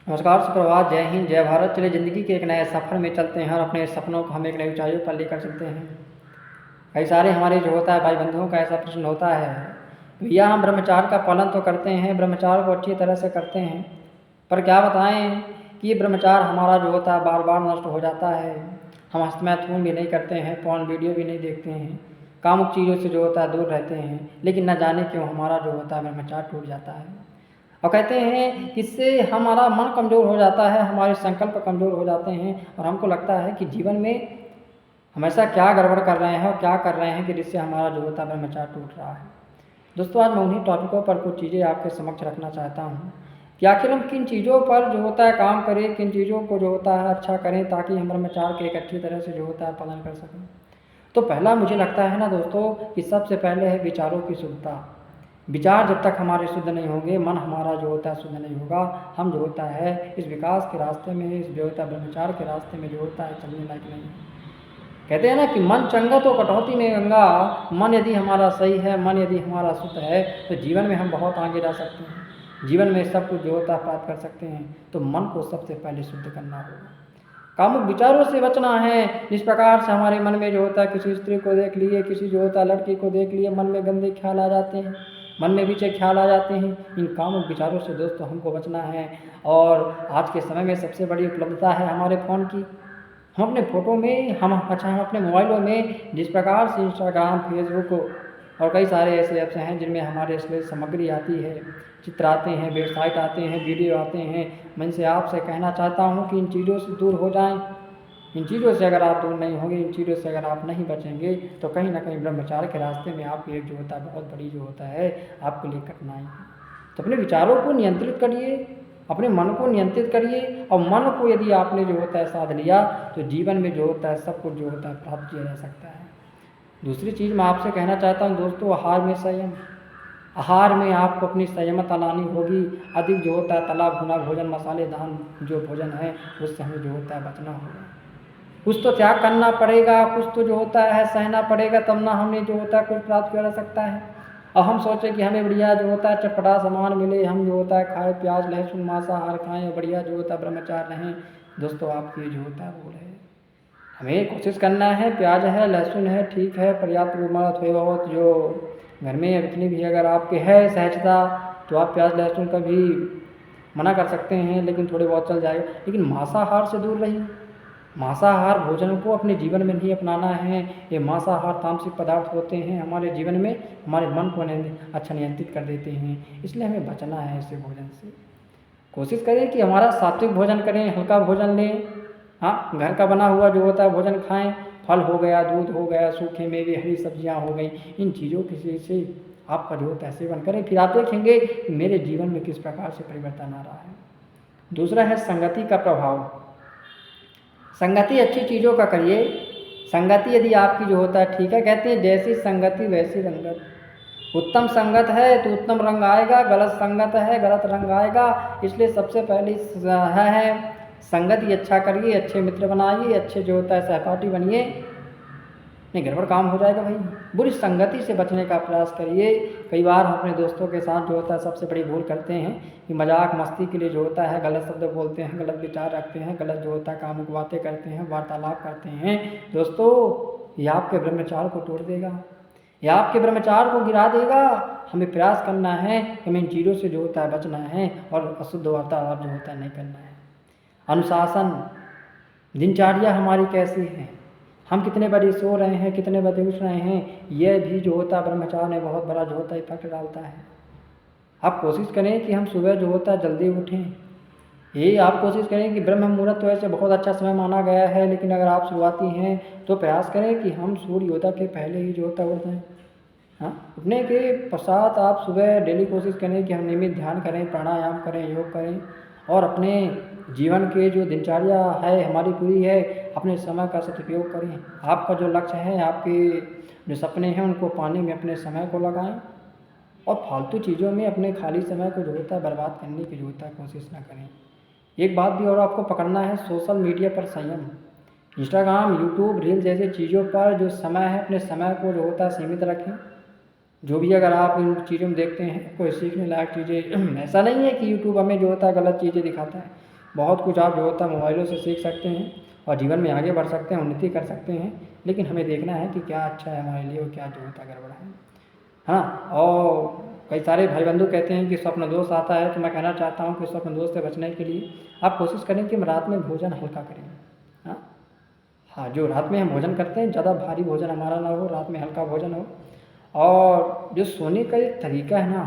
नमस्कार, सुप्रभात, जय हिंद, जय भारत। चलिए ज़िंदगी के एक नए सफ़र में चलते हैं और अपने सपनों को हम एक नई ऊंचाइयों पर लेकर चलते हैं। कई सारे हमारे जो होता है भाई बंधुओं का ऐसा प्रश्न होता है, भैया हम ब्रह्मचार्य का पालन तो करते हैं, ब्रह्मचार्य को अच्छी तरह से करते हैं, पर क्या बताएं कि ये ब्रह्मचार्य हमारा जो होता है बार बार नष्ट हो जाता है। हम हस्तमैथुन भी नहीं करते हैं, पॉर्न वीडियो भी नहीं देखते हैं, कामुक चीज़ों से जो होता है दूर रहते हैं, लेकिन न जाने क्यों हमारा जो होता है ब्रह्मचार्य टूट जाता है। और कहते हैं कि इससे हमारा मन कमज़ोर हो जाता है, हमारे संकल्प कमज़ोर हो जाते हैं और हमको लगता है कि जीवन में हमेशा क्या गड़बड़ कर रहे हैं और क्या कर रहे हैं कि जिससे हमारा जो होता है ब्रह्मचार्य टूट रहा है। दोस्तों, आज मैं उन्हीं टॉपिकों पर कुछ चीज़ें आपके समक्ष रखना चाहता हूँ कि आखिर हम किन चीज़ों पर जो होता है काम करें, किन चीज़ों को जो होता है अच्छा करें ताकि हम ब्रह्मचार्य के एक अच्छी तरह से जो होता है पालन कर सकें। तो पहला मुझे लगता है ना दोस्तों कि सबसे पहले है विचारों की शुद्धता। विचार जब तक हमारे शुद्ध नहीं होंगे, मन हमारा जो होता है शुद्ध नहीं होगा, हम जो होता है इस विकास के रास्ते में, इस जो होता है ब्रह्मचार्य के रास्ते में जो होता है चलने लायक नहीं। कहते हैं ना कि मन चंगा तो कटौती में गंगा। मन यदि हमारा सही है, मन यदि हमारा शुद्ध है तो जीवन में हम बहुत आगे जा सकते हैं, जीवन में सब कुछ जो होता है प्राप्त कर सकते हैं। तो मन को सबसे पहले शुद्ध करना होगा, कामुक विचारों से बचना है। जिस प्रकार से हमारे मन में जो होता है किसी स्त्री को देख लिए, किसी जो होता है लड़की को देख लिए, मन में गंदे ख्याल आ जाते हैं, मन में विचय ख्याल आ जाते हैं। इन कामुक विचारों से दोस्तों हमको बचना है। और आज के समय में सबसे बड़ी उपलब्धता है हमारे फ़ोन की। हम अपने फ़ोटो में हम अपने मोबाइलों में जिस प्रकार से इंस्टाग्राम, फेसबुक और कई सारे ऐसे ऐप्स हैं जिनमें हमारे अश्लील सामग्री आती है, चित्र आते हैं, वेबसाइट आते हैं, वीडियो आते हैं। मैं इनसे आपसे कहना चाहता हूँ कि इन चीज़ों से दूर हो जाएं। इन चीज़ों से अगर आप दूर नहीं होंगे, इन चीज़ों से अगर आप नहीं बचेंगे तो कहीं ना कहीं ब्रह्मचार्य के रास्ते में आपकी एक जो होता है बहुत बड़ी जो होता है आपके लिए कठिनाई है। तो अपने विचारों को नियंत्रित करिए, अपने मन को नियंत्रित करिए और मन को यदि आपने जो होता है साध लिया तो जीवन में जो होता है सब कुछ जो होता है प्राप्त किया जा सकता है। दूसरी चीज़ मैं आपसे कहना चाहता हूँ दोस्तों, आहार में संयम। आहार में आपको अपनी संयमता लानी होगी। अधिक जो होता है तला भुना भोजन, मसालेदार जो भोजन है उससे हमें जो होता है बचना होगा। कुछ तो त्याग करना पड़ेगा, कुछ तो जो होता है सहना पड़ेगा, तब ना हमें जो होता है कुछ प्राप्त किया जा सकता है। अब हम सोचें कि हमें बढ़िया जो होता है चटपटा सामान मिले, हम जो होता है खाए, प्याज लहसुन मांसाहार खाएं और बढ़िया जो होता है ब्रह्मचार्य रहें। दोस्तों, आपकी जो होता है भूल है। हमें कोशिश करना है, प्याज है, लहसुन है, ठीक है, पर्याप्त मात्रा थोड़ी बहुत जो घर में इतनी भी अगर आपके है सहजता तो आप प्याज लहसुन का भी मना कर सकते हैं, लेकिन थोड़े बहुत चल जाएगा। लेकिन मांसाहार से दूर रहिए। मांसाहार भोजन को अपने जीवन में नहीं अपनाना है। ये मांसाहार तामसिक पदार्थ होते हैं, हमारे जीवन में हमारे मन को अच्छा नियंत्रित कर देते हैं, इसलिए हमें बचना है ऐसे भोजन से। कोशिश करें कि हमारा सात्विक भोजन करें, हल्का भोजन लें। हाँ, घर का बना हुआ जो होता है भोजन खाएं। फल हो गया, दूध हो गया, सूखे मेवे, हरी सब्जियां हो गई, इन चीज़ों की से आपका जो होता है सेवन करें। फिर आप देखेंगे कि मेरे जीवन में किस प्रकार से परिवर्तन आ रहा है। दूसरा है संगति का प्रभाव। संगति अच्छी चीज़ों का करिए। संगति यदि आपकी जो होता है ठीक है, कहते हैं जैसी संगति वैसी रंगत। उत्तम संगत है तो उत्तम रंग आएगा, गलत संगत है गलत रंग आएगा। इसलिए सबसे पहली है संगति अच्छा करिए, अच्छे मित्र बनाइए, अच्छे जो होता है सहपाठी बनिए, नहीं गड़बड़ काम हो जाएगा भाई। बुरी संगति से बचने का प्रयास करिए। कई बार हम अपने दोस्तों के साथ जो होता है सबसे बड़ी भूल करते हैं कि मजाक मस्ती के लिए जो होता है गलत शब्द बोलते हैं, गलत विचार रखते हैं, गलत जो होता है कामुक बातें करते हैं, वार्तालाप करते हैं। दोस्तों, ये आपके ब्रह्मचार्य को तोड़ देगा, ये आपके ब्रह्मचार्य को गिरा देगा। हमें प्रयास करना है, हमें इन चीज़ों से जो होता है बचना है और अशुद्ध वार्तालाप जो होता है नहीं करना है। अनुशासन, दिनचर्या हमारी कैसी है, हम कितने बजे सो रहे हैं, कितने बजे उठ रहे हैं, यह भी जो होता है ब्रह्मचार्य में बहुत बड़ा जो होता है इफेक्ट डालता है। आप कोशिश करें कि हम सुबह जो होता है जल्दी उठें। यही आप कोशिश करें कि ब्रह्म मुहूर्त तो ऐसे बहुत अच्छा समय माना गया है, लेकिन अगर आप शुरुआती हैं तो प्रयास करें कि हम सूर्योदय के पहले ही जो होता है उठ जाएँ। हाँ, उठने के पश्चात आप सुबह डेली कोशिश करें कि हम नियमित ध्यान करें, प्राणायाम करें, योग करें और अपने जीवन के जो दिनचर्या है हमारी पूरी है, अपने समय का सदुपयोग करें। आपका जो लक्ष्य है, आपके जो सपने हैं उनको पाने में अपने समय को लगाएं और फालतू चीज़ों में अपने खाली समय को जो होता है बर्बाद करने की जो होता है कोशिश ना करें। एक बात भी और आपको पकड़ना है, सोशल मीडिया पर संयम। इंस्टाग्राम, यूट्यूब, रील जैसी चीज़ों पर जो समय है अपने समय को जो होता है सीमित रखें। जो भी अगर आप इन चीज़ों में देखते हैं कोई सीखने लायक चीज़ें, ऐसा नहीं है कि यूट्यूब हमें जो होता है गलत चीज़ें दिखाता है। बहुत कुछ आप जो होता है मोबाइलों से सीख सकते हैं और जीवन में आगे बढ़ सकते हैं, उन्नति कर सकते हैं। लेकिन हमें देखना है कि क्या अच्छा है हमारे लिए और क्या जो होता है गड़बड़ है। हाँ, और कई सारे भाई बंधु कहते हैं कि स्वप्न दोष आता है, तो मैं कहना चाहता हूँ कि स्वप्न दोष से बचने के लिए आप कोशिश करें कि रात में भोजन हल्का करें। हाँ, हाँ, जो रात में हम भोजन करते हैं ज़्यादा भारी भोजन हमारा ना हो, रात में हल्का भोजन हो। और जो सोने का एक तरीका है ना,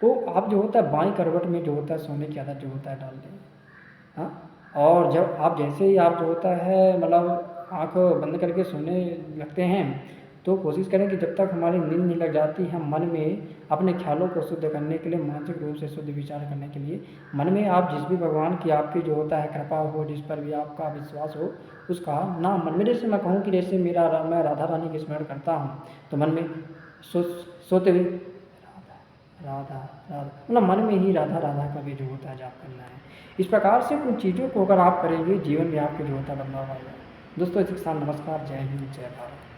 तो आप जो होता है बाईं करवट में जो होता है सोने की आदत जो होता है डाल दें। हाँ, और जब आप जैसे ही आप जो होता है मतलब आँख बंद करके सोने लगते हैं, तो कोशिश करें कि जब तक हमारी नींद नहीं लग जाती, हम मन में अपने ख्यालों को शुद्ध करने के लिए, मानसिक रूप से शुद्ध विचार करने के लिए मन में आप जिस भी भगवान की आपकी जो होता है कृपा हो, जिस पर भी आपका विश्वास हो, उसका नाम मन में, जैसे मैं कहूँ कि जैसे मैं राधा रानी की स्मरण करता हूँ, तो मन में सोते हुए राधा राधा राधा, मतलब मन में ही राधा राधा का भी जो होता है जाप करना है। इस प्रकार से कुछ चीज़ों को अगर आप करेंगे, जीवन में आपको जो होता है बदलाव आएगा। दोस्तों, इसी के साथ नमस्कार, जय हिंद, जय भारत।